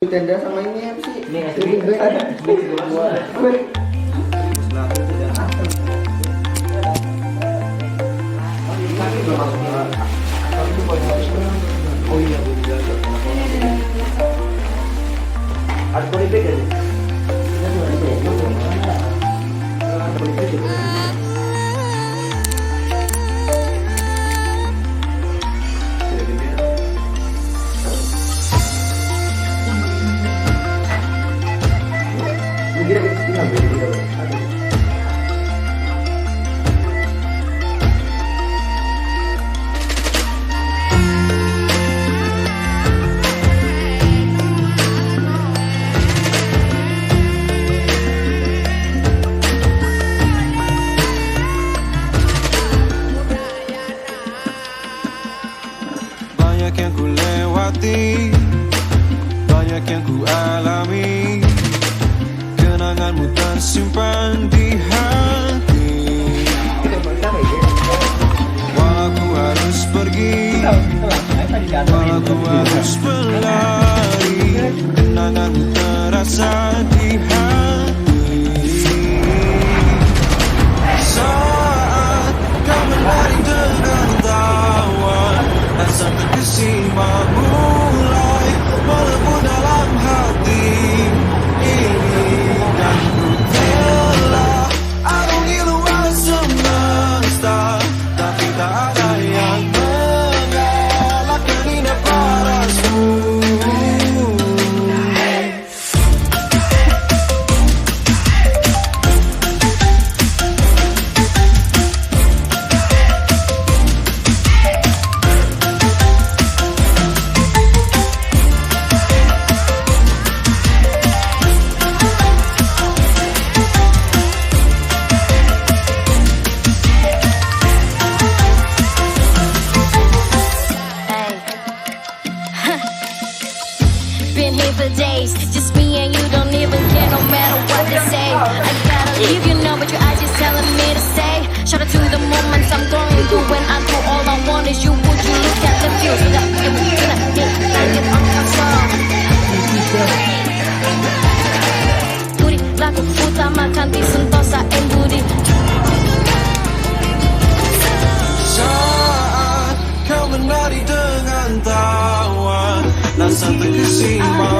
Tenda sama ini apa sih? Ini SB ada. Oh iya, ada polybag ya? Ada polybag ya? Banyak yang ku lewati, banyak yang ku alami, kenanganmu tersimpan di hati. Walau ku harus pergi, walau ku harus berlari, kenanganmu terasa di hati. Saat kau menari dengan tawa, rasa terkesima mulai melebur dalam hati ini, dan ku telah arungi luas semesta, tapi tak ada yang mengalahkan indah parasmu. Been here for days, just me and you, don't even care no matter what they say. I gotta leave you know, but your eyes just telling me to stay. Shout out to the moments I'm going through. When I go, all I want is you. Would you look at the view? Sudah ibu kena langit angkasa. Budi laku utamakan di sentosa yang budi. Saat kau menari dengan tawa, rasa terkesima